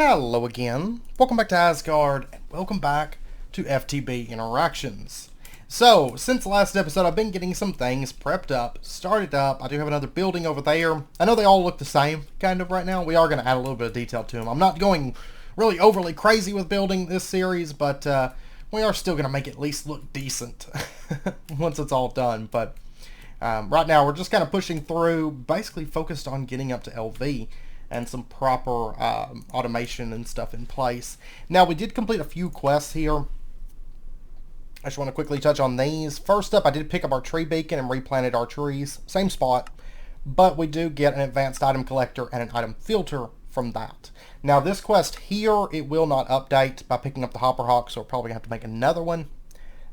Hello again, welcome back to Asgard, and welcome back to FTB Interactions. So, since the last episode, I've been getting some things prepped up, started up. I do have another building over there. I know they all look the same, kind of, right now. We are going to add a little bit of detail to them. I'm not going really overly crazy with building this series, but we are still going to make it at least look decent once it's all done. But right now, we're just kind of pushing through, basically focused on getting up to LV and some proper automation and stuff in place. Now, we did complete a few quests here. I just want to quickly touch on these. First up, I did pick up our tree beacon and replanted our trees. Same spot, but we do get an advanced item collector and an item filter from that. Now, this quest here, it will not update by picking up the hopper hawk, so we're probably going to have to make another one.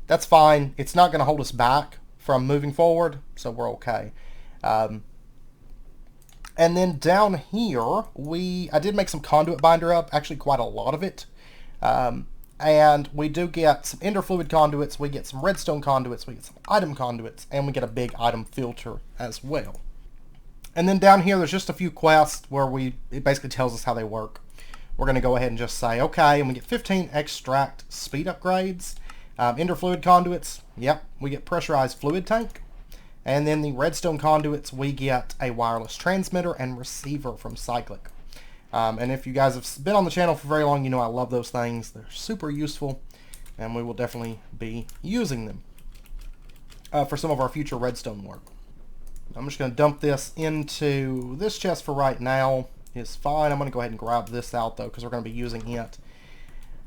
That's fine. It's not going to hold us back from moving forward, so we're okay. And then down here, I did make some Conduit Binder up, actually quite a lot of it. And we do get some Ender Fluid conduits, we get some Redstone conduits, we get some item conduits, and we get a big item filter as well. And then down here, there's just a few quests where it basically tells us how they work. We're going to go ahead and just say, okay, and we get 15 extract speed upgrades. Ender Fluid conduits, yep, we get pressurized fluid tank. And then the redstone conduits, we get a wireless transmitter and receiver from Cyclic. And if you guys have been on the channel for very long, you know I love those things. They're super useful, and we will definitely be using them for some of our future redstone work. I'm just going to dump this into this chest for right now. It's fine. I'm going to go ahead and grab this out, though, because we're going to be using it.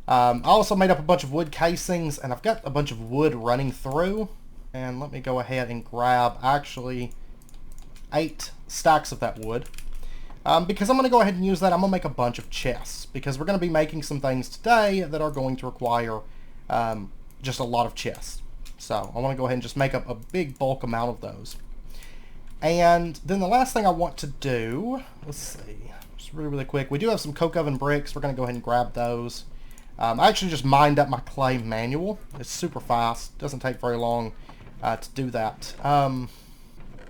I also made up a bunch of wood casings, and I've got a bunch of wood running through. And let me go ahead and grab, actually, 8 stacks of that wood. Because I'm going to go ahead and use that, I'm going to make a bunch of chests. Because we're going to be making some things today that are going to require just a lot of chests. So I want to go ahead and just make up a big bulk amount of those. And then the last thing I want to do, let's see, just really quick. We do have some coke oven bricks. We're going to go ahead and grab those. I actually just mined up my clay manual. It's super fast. Doesn't take very long to do that.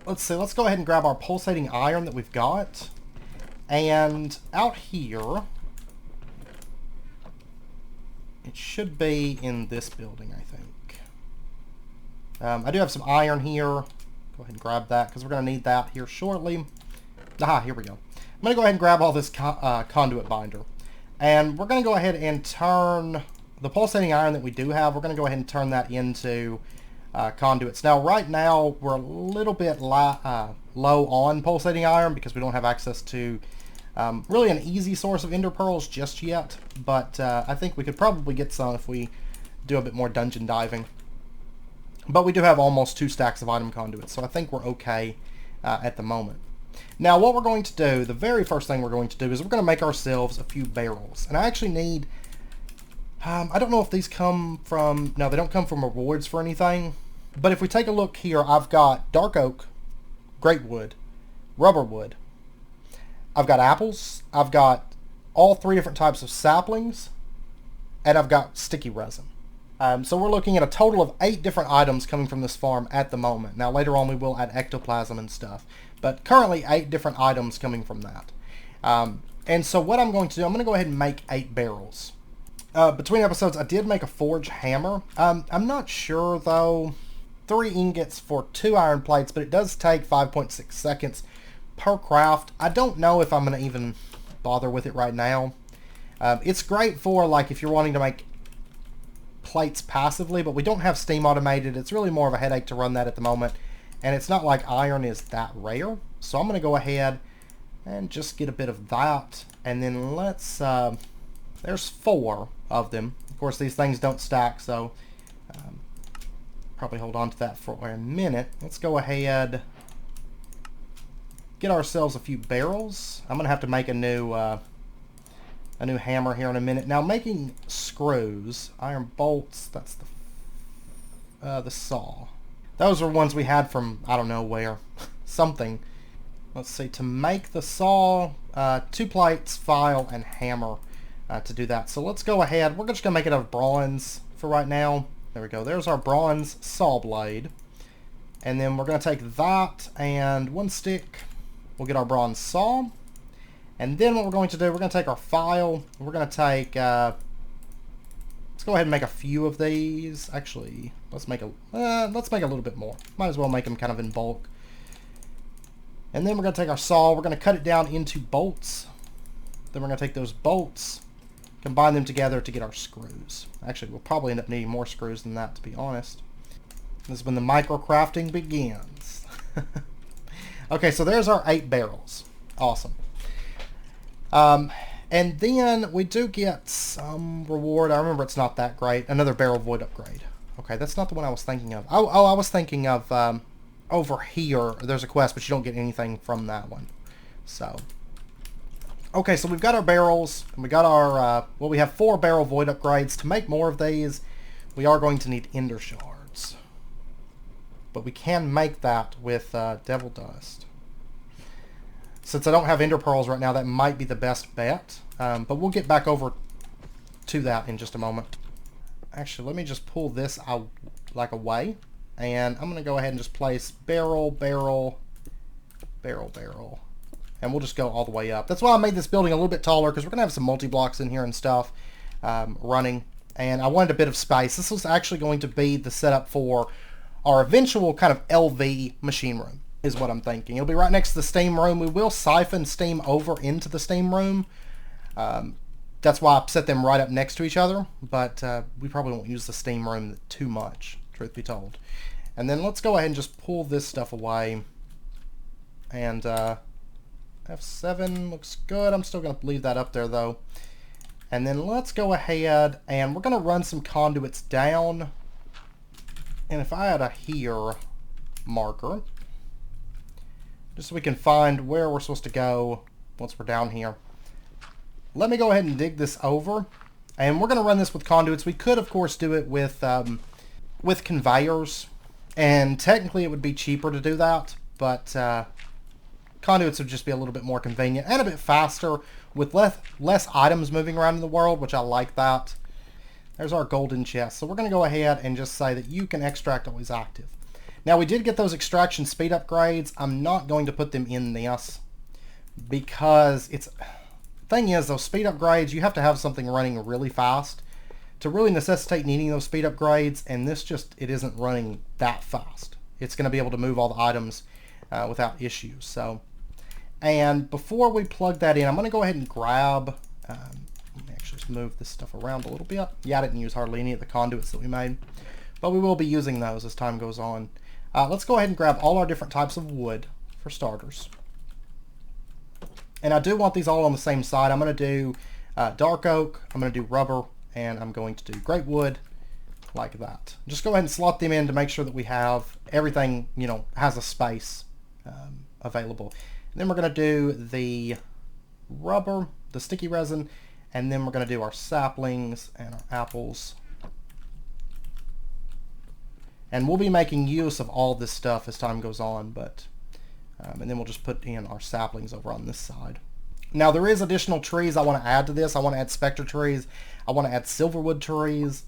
Let's see, let's go ahead and grab our pulsating iron that we've got. And out here, it should be in this building, I think. I do have some iron here. Go ahead and grab that, because we're going to need that here shortly. Aha, here we go. I'm going to go ahead and grab all this conduit binder. And we're going to go ahead and turn the pulsating iron that we do have, we're going to go ahead and turn that into conduits. Now, right now, we're a little bit low on pulsating iron because we don't have access to really an easy source of ender pearls just yet. But I think we could probably get some if we do a bit more dungeon diving. But we do have almost 2 stacks of item conduits, so I think we're okay at the moment. Now, what we're going to do, the very first thing we're going to do is we're going to make ourselves a few barrels. And I actually need, I don't know if these come from, no, they don't come from rewards for anything. But if we take a look here, I've got dark oak, great wood, rubber wood. I've got apples. I've got all 3 different types of saplings. And I've got sticky resin. So we're looking at a total of 8 different items coming from this farm at the moment. Now, later on, we will add ectoplasm and stuff. But currently, 8 different items coming from that. And so what I'm going to do, I'm going to go ahead and make 8 barrels. Between episodes, I did make a forge hammer. I'm not sure, though. 3 ingots for 2 iron plates, but it does take 5.6 seconds per craft. I don't know if I'm going to even bother with it right now. It's great for, like, if you're wanting to make plates passively, but we don't have steam automated. It's really more of a headache to run that at the moment. And it's not like iron is that rare. So I'm going to go ahead and just get a bit of that. And then let's, there's 4 of them. Of course, these things don't stack, so probably hold on to that for a minute. Let's go ahead, get ourselves a few barrels. I'm going to have to make a new hammer here in a minute. Now, making screws, iron bolts, that's the saw. Those are ones we had from, I don't know where, something. Let's see, to make the saw, 2 plates, file, and hammer to do that. So let's go ahead. We're just going to make it out of bronze for right now. There we go. There's our bronze saw blade. And then we're going to take that and 1 stick. We'll get our bronze saw. And then what we're going to do, we're going to take our file. We're going to take... let's go ahead and make a few of these. Actually, let's make a little bit more. Might as well make them kind of in bulk. And then we're going to take our saw. We're going to cut it down into bolts. Then we're going to take those bolts, combine them together to get our screws. Actually, we'll probably end up needing more screws than that, to be honest. This is when the micro crafting begins. Okay, so there's our 8 barrels. Awesome. And then we do get some reward. I remember it's not that great. Another barrel void upgrade. Okay, that's not the one I was thinking of. Oh, I was thinking of over here. There's a quest, but you don't get anything from that one. So, okay, so we've got our barrels, and we got our, well, we have 4 barrel void upgrades. To make more of these, we are going to need ender shards. But we can make that with devil dust. Since I don't have ender pearls right now, that might be the best bet. But we'll get back over to that in just a moment. Actually, let me just pull this out like away. And I'm going to go ahead and just place barrel, barrel, barrel, barrel. And we'll just go all the way up. That's why I made this building a little bit taller, because we're going to have some multi-blocks in here and stuff running. And I wanted a bit of space. This was actually going to be the setup for our eventual kind of LV machine room, is what I'm thinking. It'll be right next to the steam room. We will siphon steam over into the steam room. That's why I set them right up next to each other. But we probably won't use the steam room too much, truth be told. And then let's go ahead and just pull this stuff away. And F7 looks good. I'm still going to leave that up there, though. And then let's go ahead and we're going to run some conduits down. And if I had a here marker, just so we can find where we're supposed to go once we're down here. Let me go ahead and dig this over. And we're going to run this with conduits. We could, of course, do it with conveyors. And technically it would be cheaper to do that. But conduits would just be a little bit more convenient and a bit faster with less items moving around in the world, which I like that. There's our golden chest. So we're going to go ahead and just say that you can extract always active. Now we did get those extraction speed upgrades. I'm not going to put them in this because thing is, those speed upgrades, you have to have something running really fast to really necessitate needing those speed upgrades, and this it isn't running that fast. It's going to be able to move all the items without issues. So, and before we plug that in, I'm going to go ahead and grab, let me actually just move this stuff around a little bit. Yeah, I didn't use hardly any of the conduits that we made, but we will be using those as time goes on. Let's go ahead and grab all our different types of wood for starters. And I do want these all on the same side. I'm going to do dark oak, I'm going to do rubber, and I'm going to do great wood like that. Just go ahead and slot them in to make sure that we have everything, has a space available. And then we're going to do the rubber, the sticky resin, and then we're going to do our saplings and our apples. And we'll be making use of all this stuff as time goes on, but and then we'll just put in our saplings over on this side. Now there is additional trees I want to add to this. I want to add spectre trees. I want to add silverwood trees.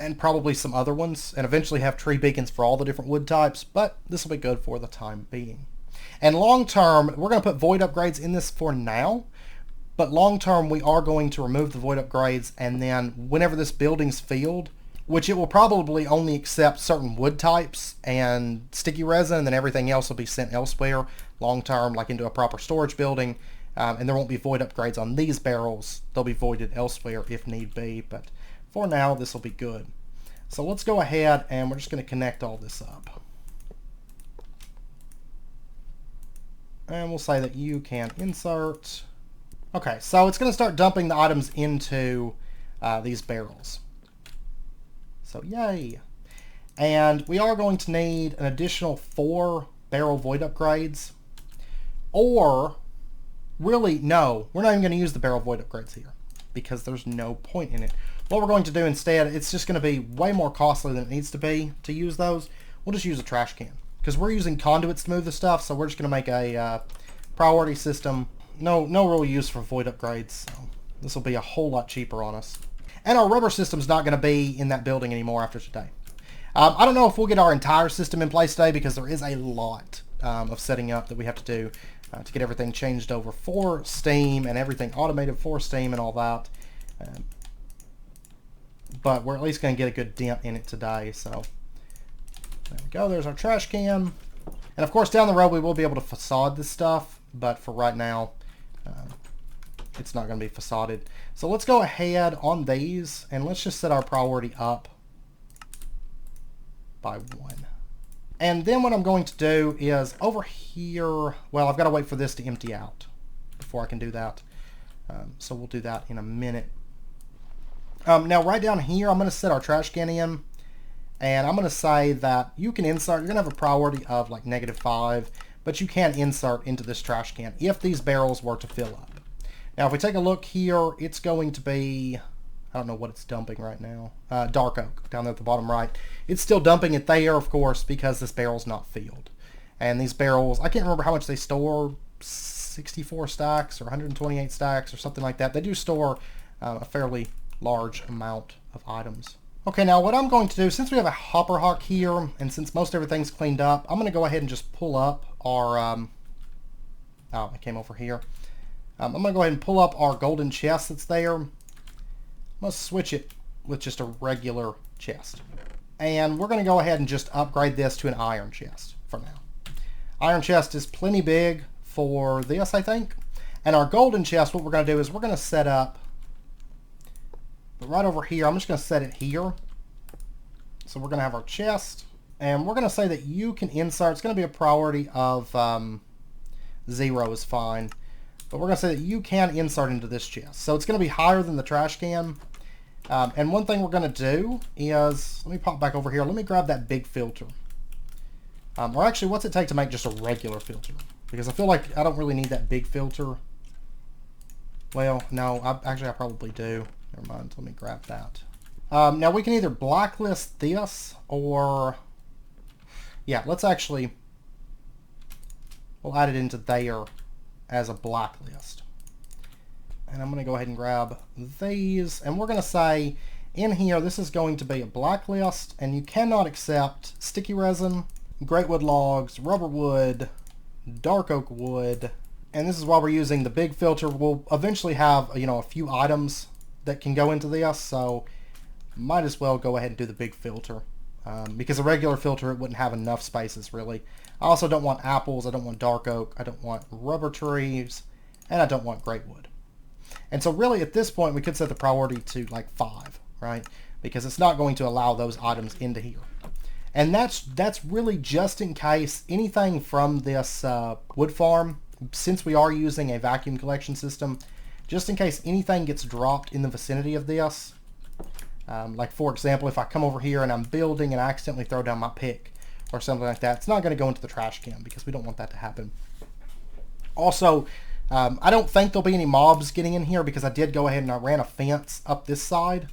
And probably some other ones. And eventually have tree beacons for all the different wood types. But this will be good for the time being. And long term, we're going to put void upgrades in this for now. But long term, we are going to remove the void upgrades. And then whenever this building's filled, which it will probably only accept certain wood types and sticky resin, and then everything else will be sent elsewhere long term, like into a proper storage building. And there won't be void upgrades on these barrels. They'll be voided elsewhere if need be, but for now this will be good. So let's go ahead and we're just going to connect all this up. And we'll say that you can insert. Okay, so it's going to start dumping the items into these barrels. So yay. And we are going to need an additional 4 barrel void upgrades. Or, really, no, we're not even going to use the barrel void upgrades here because there's no point in it. What we're going to do instead, it's just going to be way more costly than it needs to be to use those. We'll just use a trash can because we're using conduits to move the stuff, so we're just going to make a priority system. No real use for void upgrades, so this will be a whole lot cheaper on us. And our rubber system's not going to be in that building anymore after today. I don't know if we'll get our entire system in place today because there is a lot of setting up that we have to do. to get everything changed over for Steam and everything automated for Steam and all that. But we're at least going to get a good dent in it today. So there we go. There's our trash can. And of course, down the road, we will be able to facade this stuff. But for right now, it's not going to be facaded. So let's go ahead on these, and let's just set our priority up by 1. And then what I'm going to do is over here, well, I've got to wait for this to empty out before I can do that. So we'll do that in a minute. Now right down here, I'm going to set our trash can in, and I'm going to say that you can insert, you're going to have a priority of like -5, but you can insert into this trash can if these barrels were to fill up. Now if we take a look here, it's going to be, I don't know what it's dumping right now, dark oak down there at the bottom right. It's still dumping it there, of course, because this barrel's not filled. And these barrels, I can't remember how much they store, 64 stacks or 128 stacks or something like that. They do store a fairly large amount of items. Okay, now what I'm going to do, since we have a hopper hock here, and since most everything's cleaned up, I'm going to go ahead and just pull up our, oh, it came over here. I'm going to go ahead and pull up our golden chest that's there. I'm going to switch it with just a regular chest. And we're going to go ahead and just upgrade this to an iron chest for now. Iron chest is plenty big for this, I think. And our golden chest, what we're going to do is we're going to set up, but right over here, I'm just going to set it here. So we're going to have our chest, and we're going to say that you can insert, it's going to be a priority of 0 is fine. But we're going to say that you can insert into this chest. So it's going to be higher than the trash can. And one thing we're going to do is, let me pop back over here. Let me grab that big filter. Or actually, what's it take to make just a regular filter? Because I feel like I don't really need that big filter. Well, no, I probably do. Never mind, let me grab that. Now we can either blacklist this or, yeah, let's actually, we'll add it into there as a blacklist. And I'm going to go ahead and grab these, and we're going to say in here this is going to be a blacklist, and you cannot accept sticky resin, greatwood logs, rubber wood, dark oak wood, and this is why we're using the big filter. We'll eventually have, you know, a few items that can go into this, so might as well go ahead and do the big filter. Because a regular filter, it wouldn't have enough spaces, really. I also don't want apples, I don't want dark oak, I don't want rubber trees, and I don't want greatwood. And so really at this point we could set the priority to like 5, right? Because it's not going to allow those items into here. And that's really just in case anything from this wood farm, since we are using a vacuum collection system, just in case anything gets dropped in the vicinity of this. Like for example, if I come over here and I'm building and I accidentally throw down my pick or something like that, it's not going to go into the trash can because we don't want that to happen. Also, I don't think there'll be any mobs getting in here because I did go ahead and I ran a fence up this side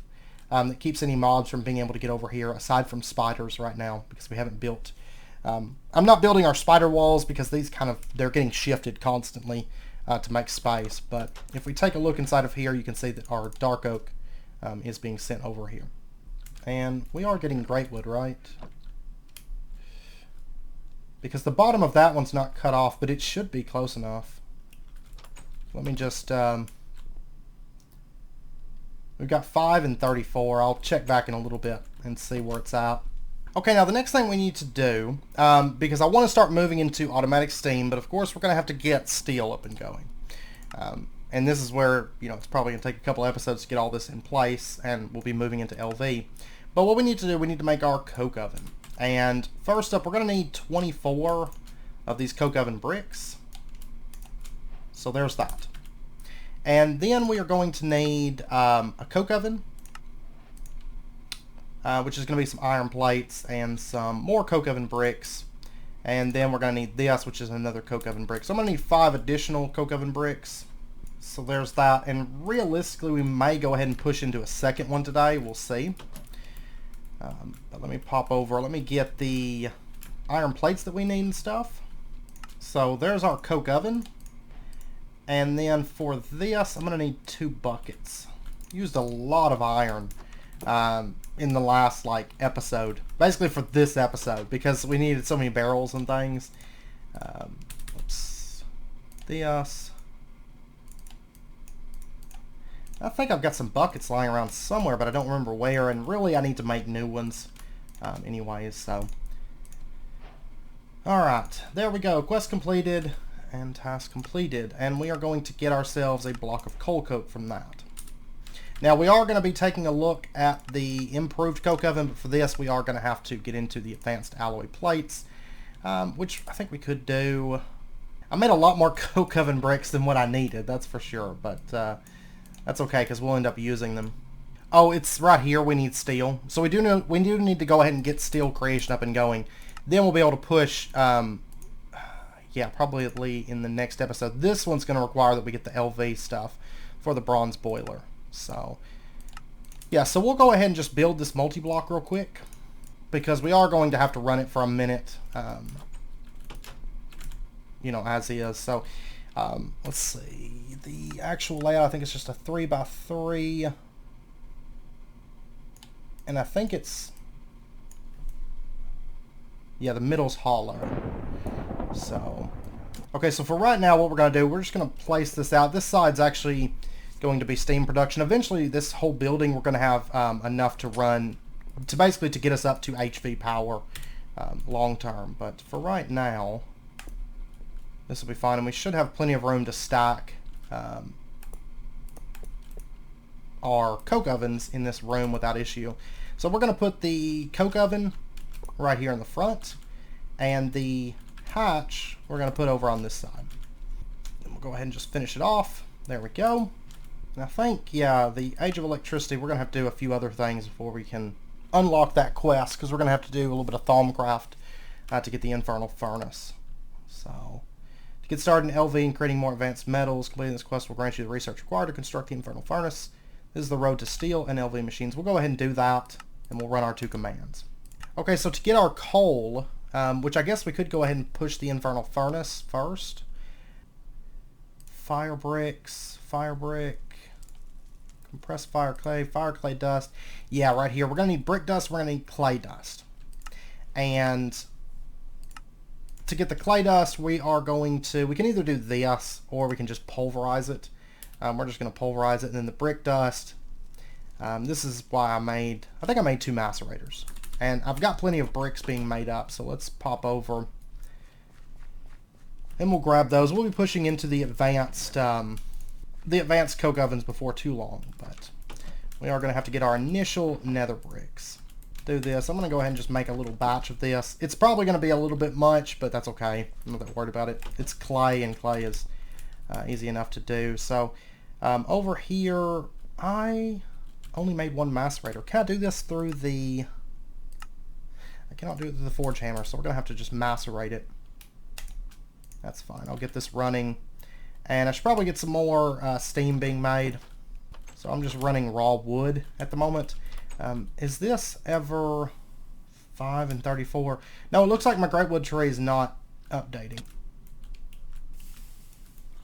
that keeps any mobs from being able to get over here, aside from spiders right now, because we haven't built. I'm not building our spider walls because these they're getting shifted constantly to make space. But if we take a look inside of here, you can see that our dark oak is being sent over here. And we are getting greatwood, right? Because the bottom of that one's not cut off, but it should be close enough. Let me just, we've got 5 and 34. I'll check back in a little bit and see where it's at. Okay, now the next thing we need to do, because I want to start moving into automatic steam, but of course we're going to have to get steel up and going. And this is where, you know, it's probably going to take a couple episodes to get all this in place, and we'll be moving into LV. But what we need to do, we need to make our coke oven. And first up, we're going to need 24 of these coke oven bricks. So there's that. And then we are going to need a coke oven, which is going to be some iron plates and some more coke oven bricks. And then we're going to need this, which is another coke oven brick. So I'm going to need 5 additional coke oven bricks. So there's that. And realistically, we may go ahead and push into a second one today. We'll see. But let me pop over. Let me get the iron plates that we need and stuff. So there's our coke oven. And then for this, I'm going to need 2 buckets. Used a lot of iron in the last episode. Basically for this episode, because we needed so many barrels and things. Oops. this. I think I've got some buckets lying around somewhere, but I don't remember where, and really I need to make new ones anyways, so. Alright, there we go. Quest completed and task completed, and we are going to get ourselves a block of coal coke from that. Now we are going to be taking a look at the improved coke oven, but for this we are going to have to get into the advanced alloy plates, which I think we could do. I made a lot more coke oven bricks than what I needed, that's for sure, but that's okay because we'll end up using them. Oh, it's right here. We need steel, so we do need to go ahead and get steel creation up and going. Then we'll be able to push. Yeah, probably in the next episode. This one's going to require that we get the LV stuff for the bronze boiler. So, yeah, so we'll go ahead and just build this multi-block real quick, because we are going to have to run it for a minute, you know, as is. So, let's see. The actual layout, I think it's just a 3x3. And I think it's... yeah, the middle's hollow. So, okay, so for right now, what we're going to do, we're just going to place this out. This side's actually going to be steam production. Eventually, this whole building, we're going to have enough to run, to basically to get us up to HV power long term. But for right now, this will be fine, and we should have plenty of room to stack our coke ovens in this room without issue. So we're going to put the coke oven right here in the front, and the hatch we're going to put over on this side. And we'll go ahead and just finish it off. There we go. And I think, yeah, the Age of Electricity, we're going to have to do a few other things before we can unlock that quest, because we're going to have to do a little bit of Thaumcraft to get the Infernal Furnace. So, to get started in LV and creating more advanced metals, completing this quest will grant you the research required to construct the Infernal Furnace. This is the road to steel and LV machines. We'll go ahead and do that, and we'll run our 2 commands. Okay, so to get our coal, which I guess we could go ahead and push the Infernal Furnace first. Fire bricks, fire brick, compressed fire clay dust. Yeah, right here. We're going to need brick dust, we're going to need clay dust. And to get the clay dust, we are going to, we can either do this, or we can just pulverize it. We're just going to pulverize it, and then the brick dust. This is why I think I made 2 macerators. And I've got plenty of bricks being made up, so let's pop over. And we'll grab those. We'll be pushing into the advanced coke ovens before too long, but we are going to have to get our initial nether bricks. Do this. I'm going to go ahead and just make a little batch of this. It's probably going to be a little bit much, but that's okay. I'm not that worried about it. It's clay, and clay is easy enough to do. So over here, I only made 1 macerator. Can I do this through the... I cannot do it through the forge hammer, so we're going to have to just macerate it. That's fine. I'll get this running. And I should probably get some more steam being made. So I'm just running raw wood at the moment. Is this ever 5 and 34? No, it looks like my great wood tree is not updating.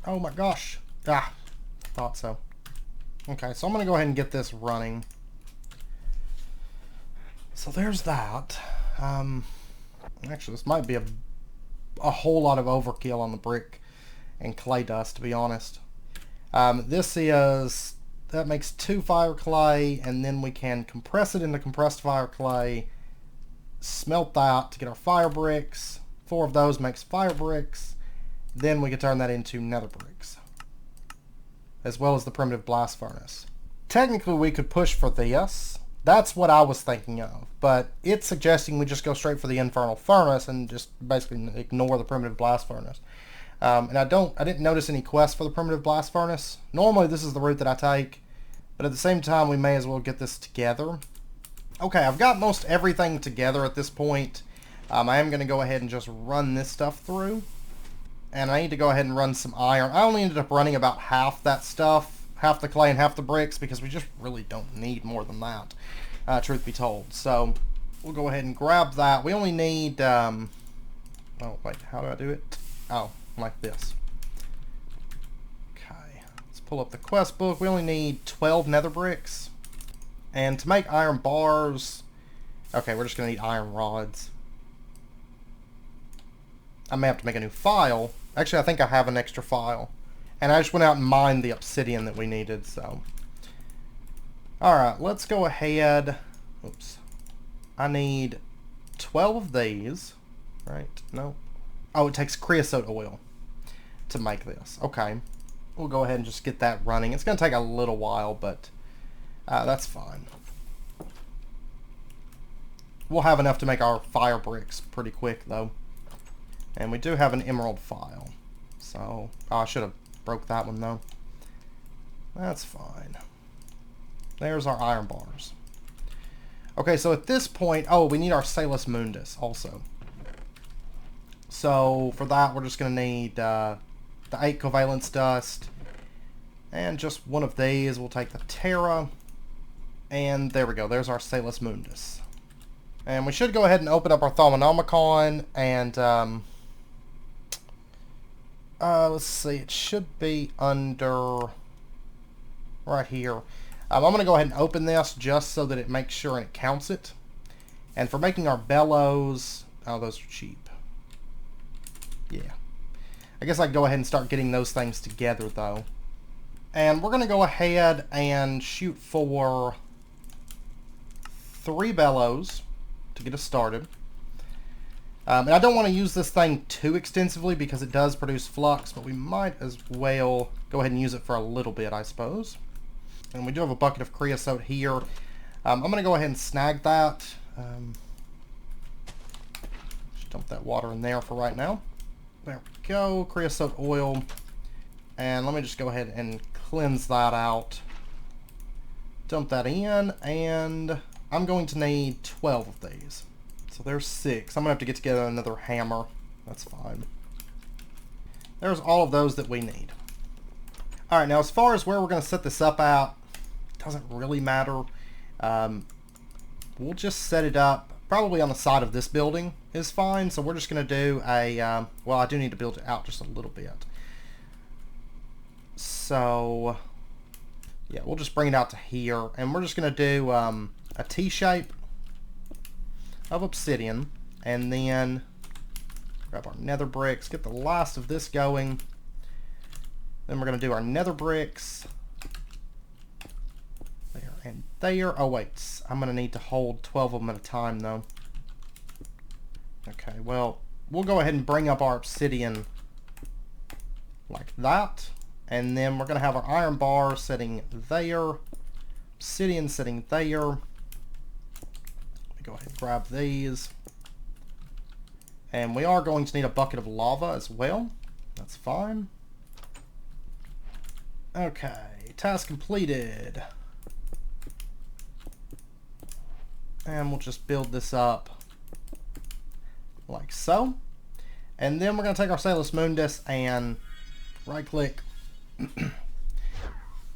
Oh my gosh. Ah, thought so. Okay, so I'm going to go ahead and get this running. So there's that. Actually, this might be a whole lot of overkill on the brick and clay dust, to be honest. That makes 2 fire clay, and then we can compress it into compressed fire clay, smelt that to get our fire bricks. 4 of those makes fire bricks. Then we can turn that into nether bricks, as well as the primitive blast furnace. Technically, we could push for this. That's what I was thinking of, but it's suggesting we just go straight for the Infernal Furnace and just basically ignore the primitive blast furnace. And I didn't notice any quests for the primitive blast furnace. Normally this is the route that I take, but at the same time we may as well get this together. Okay, I've got most everything together at this point. I am going to go ahead and just run this stuff through. And I need to go ahead and run some iron. I only ended up running about half that stuff. Half the clay and half the bricks, because we just really don't need more than that, truth be told. So we'll go ahead and grab that. We only need, oh wait, how do I do it? Oh, like this. Okay, let's pull up the quest book. We only need 12 nether bricks. And to make iron bars, okay, we're just going to need iron rods. I may have to make a new file Actually, I think I have an extra file. And I just went out and mined the obsidian that we needed, so. Alright, let's go ahead. Oops. I need 12 of these. Right, no. Oh, it takes creosote oil to make this. Okay. We'll go ahead and just get that running. It's going to take a little while, but that's fine. We'll have enough to make our fire bricks pretty quick, though. And we do have an emerald file. So, I should have broke that one, though. That's fine. There's our iron bars. Okay, so at this point... Oh, we need our Salus Mundus, also. So, for that, we're just going to need the 8 covalence dust. And just one of these. We'll take the Terra. And there we go. There's our Salus Mundus. And we should go ahead and open up our Thaumonomicon. And, let's see. It should be under... right here. I'm going to go ahead and open this just so that it makes sure and it counts it. And for making our bellows... Oh, those are cheap. Yeah. I guess I can go ahead and start getting those things together, though. And we're going to go ahead and shoot for 3 bellows to get us started. And I don't want to use this thing too extensively because it does produce flux, but we might as well go ahead and use it for a little bit, I suppose. And we do have a bucket of creosote here. I'm going to go ahead and snag that. Just dump that water in there for right now. There we go. Creosote oil. And let me just go ahead and cleanse that out. Dump that in. And I'm going to need 12 of these. So there's 6. I'm going to have to get together another hammer. That's fine. There's all of those that we need. Alright, now as far as where we're going to set this up at, doesn't really matter. We'll just set it up probably on the side of this building is fine. So we're just going to do a, well, I do need to build it out just a little bit. So, yeah, we'll just bring it out to here. And we're just going to do a T-shape of obsidian. And then grab our nether bricks, get the last of this going. Then we're going to do our nether bricks. There and there. Oh, wait. I'm going to need to hold 12 of them at a time, though. Okay, well, we'll go ahead and bring up our obsidian like that. And then we're going to have our iron bar sitting there. Obsidian sitting there. Let me go ahead and grab these. And we are going to need a bucket of lava as well. That's fine. Okay, task completed. And we'll just build this up like so. And then we're going to take our Salus Mundus and right click.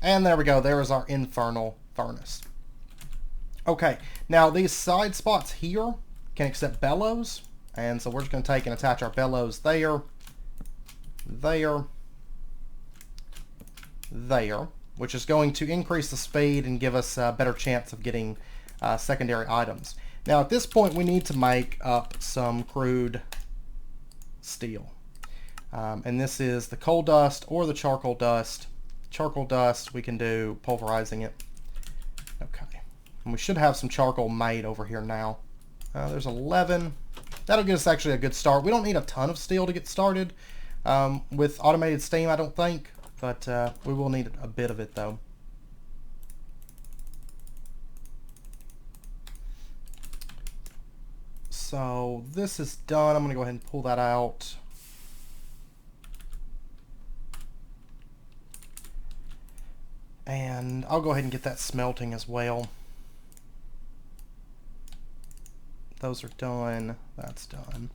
And there we go. There is our Infernal Furnace. Okay, now these side spots here can accept bellows. And so we're just going to take and attach our bellows there, there, there, which is going to increase the speed and give us a better chance of getting secondary items. Now at this point we need to make up some crude steel. And this is the coal dust or the charcoal dust. Charcoal dust, we can do pulverizing it. Okay. And we should have some charcoal made over here now. There's 11. That'll get us actually a good start. We don't need a ton of steel to get started with automated steam, I don't think. But we will need a bit of it, though. So this is done. I'm going to go ahead and pull that out. And I'll go ahead and get that smelting as well. Those are done. That's done.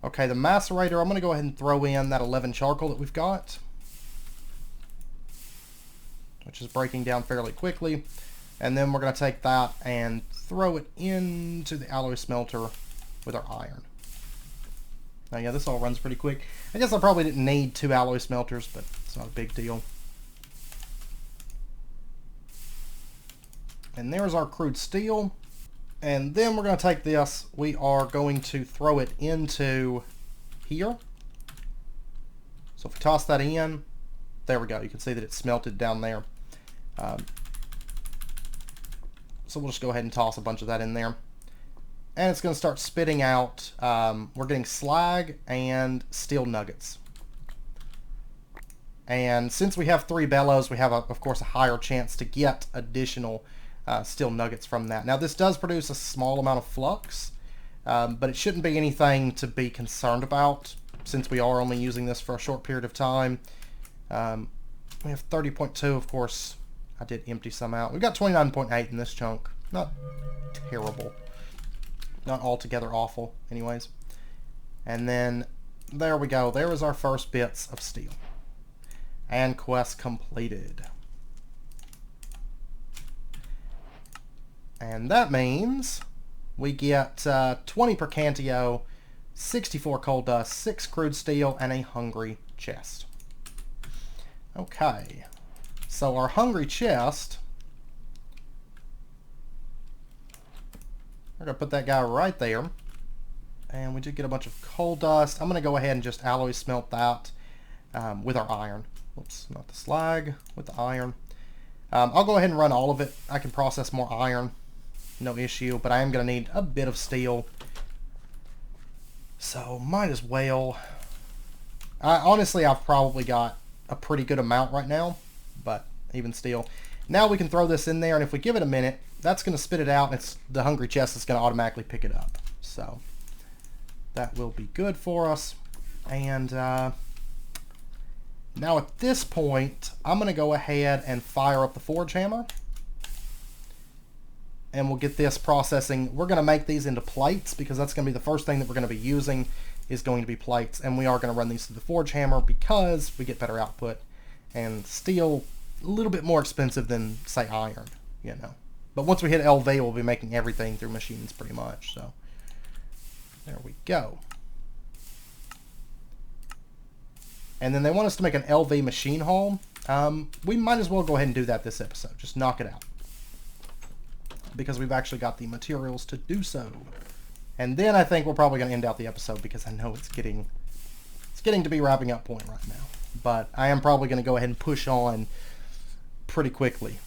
Okay, the macerator, I'm going to go ahead and throw in that 11 charcoal that we've got, which is breaking down fairly quickly. And then we're going to take that and throw it into the alloy smelter with our iron. Now, yeah, this all runs pretty quick. I guess I probably didn't need 2 alloy smelters, but it's not a big deal. And there's our crude steel. And then we're going to take this. We are going to throw it into here. So if we toss that in, there we go. You can see that it's smelted down there. So we'll just go ahead and toss a bunch of that in there. And it's going to start spitting out, we're getting slag and steel nuggets. And since we have 3 bellows, we have, of course, a higher chance to get additional steel nuggets from that. Now, this does produce a small amount of flux, but it shouldn't be anything to be concerned about since we are only using this for a short period of time. We have 30.2, of course. I did empty some out. We've got 29.8 in this chunk. Not terrible. Not altogether awful, anyways. And then, there we go. There is our first bits of steel. And quest completed. And that means we get 20 per Cantio, 64 coal dust, 6 crude steel, and a hungry chest. Okay. So our hungry chest, we're going to put that guy right there. And we did get a bunch of coal dust. I'm going to go ahead and just alloy smelt that with our iron. Oops, not the slag, with the iron. I'll go ahead and run all of it. I can process more iron, no issue, but I am going to need a bit of steel. So might as well. Honestly, I've probably got a pretty good amount right now, but even still. Now we can throw this in there, and if we give it a minute, that's going to spit it out, and it's the hungry chest is going to automatically pick it up. So that will be good for us. And now at this point, I'm going to go ahead and fire up the forge hammer. And we'll get this processing. We're going to make these into plates because that's going to be the first thing that we're going to be using is going to be plates. And we are going to run these through the forge hammer because we get better output. And steel, a little bit more expensive than, say, iron, you know. But once we hit LV, we'll be making everything through machines pretty much. So there we go. And then they want us to make an LV machine haul. We might as well go ahead and do that this episode. Just knock it out. Because we've actually got the materials to do so. And then I think we're probably going to end out the episode because I know it's getting to be wrapping up point right now. But I am probably going to go ahead and push on pretty quickly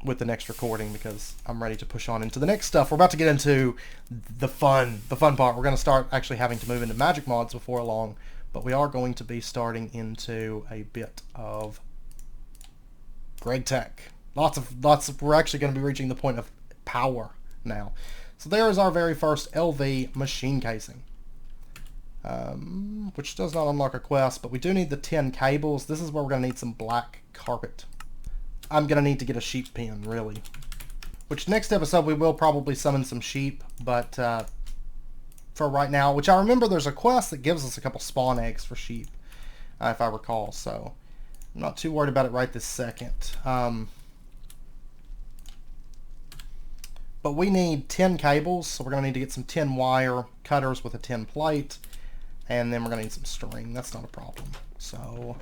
with the next recording because I'm ready to push on into the next stuff. We're about to get into the fun part. We're going to start actually having to move into magic mods before long. But we are going to be starting into a bit of Gregtech. Lots of, we're actually going to be reaching the point of power now. So there is our very first LV machine casing. Which does not unlock a quest, but we do need the 10 cables. This is where we're going to need some black carpet. I'm going to need to get a sheep pen, really. Which next episode we will probably summon some sheep, but for right now, which I remember there's a quest that gives us a couple spawn eggs for sheep, if I recall, so I'm not too worried about it right this second. But we need 10 cables, so we're going to need to get some 10 wire cutters with a 10 plate, and then we're going to need some string. That's not a problem. So,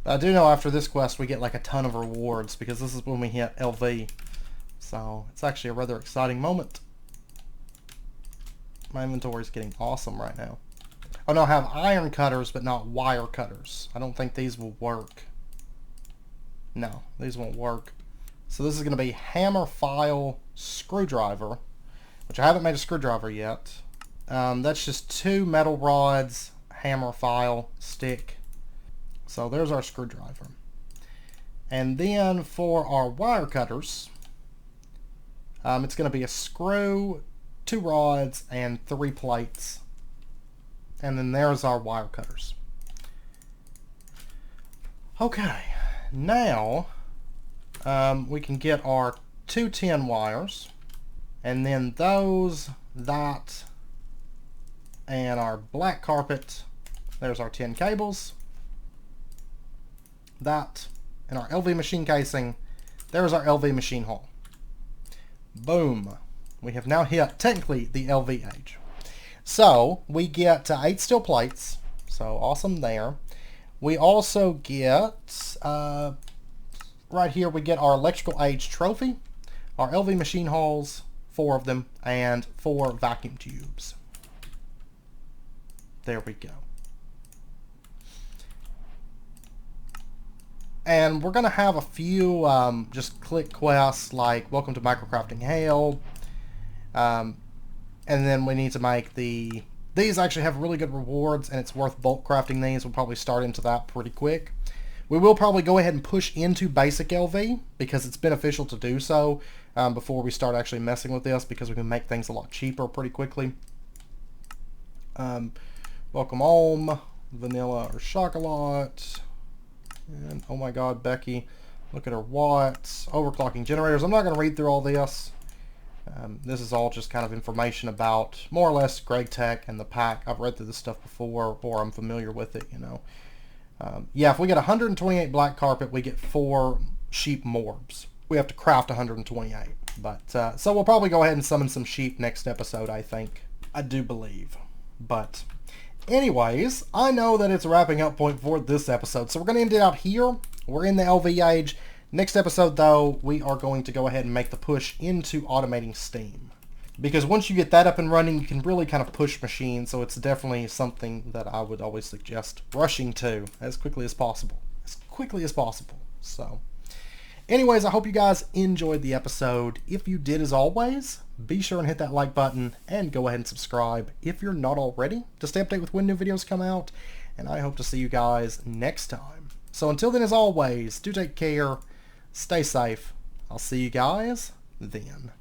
I do know after this quest we get like a ton of rewards, because this is when we hit LV. So, it's actually a rather exciting moment. My inventory is getting awesome right now. Oh no, I have iron cutters, but not wire cutters. I don't think these will work. No, these won't work. So this is going to be hammer, file, screwdriver, which I haven't made a screwdriver yet. That's just 2 metal rods, hammer, file, stick. So there's our screwdriver. And then for our wire cutters, it's going to be a screw, 2 rods, and 3 plates. And then there's our wire cutters. Okay, now we can get our 2 10 wires, and then those, that, and our black carpet. There's our 10 cables, that, and our LV machine casing. There's our LV machine hull. Boom. We have now hit, technically, the LV age. So, we get 8 steel plates. So, awesome there. We also get, right here, we get our electrical age trophy, our LV machine hulls, 4 of them, and 4 vacuum tubes. There we go. And we're going to have a few just click quests like Welcome to Microcrafting Hell. And then we need to make these actually have really good rewards, and it's worth bulk crafting these. We'll probably start into that pretty quick. We will probably go ahead and push into basic LV because it's beneficial to do so before we start actually messing with this, because we can make things a lot cheaper pretty quickly. Welcome home, vanilla or chocolate. And oh my god, Becky, look at her watts. Overclocking generators. I'm not going to read through all this. This is all just kind of information about more or less Gregtech and the pack. I've read through this stuff before, or I'm familiar with it, you know. Yeah, if we get 128 black carpet, we get 4 sheep morbs. We have to craft 128. But so we'll probably go ahead and summon some sheep next episode, I think. I do believe. But anyways, I know that it's a wrapping up point for this episode, so we're going to end it out here. We're in the LV age. Next episode, though, we are going to go ahead and make the push into automating Steam. Because once you get that up and running, you can really kind of push machines, so it's definitely something that I would always suggest rushing to as quickly as possible. As quickly as possible. So, anyways, I hope you guys enjoyed the episode. If you did, as always, be sure and hit that like button and go ahead and subscribe if you're not already to stay updated with when new videos come out. And I hope to see you guys next time. So until then, as always, do take care. Stay safe. I'll see you guys then.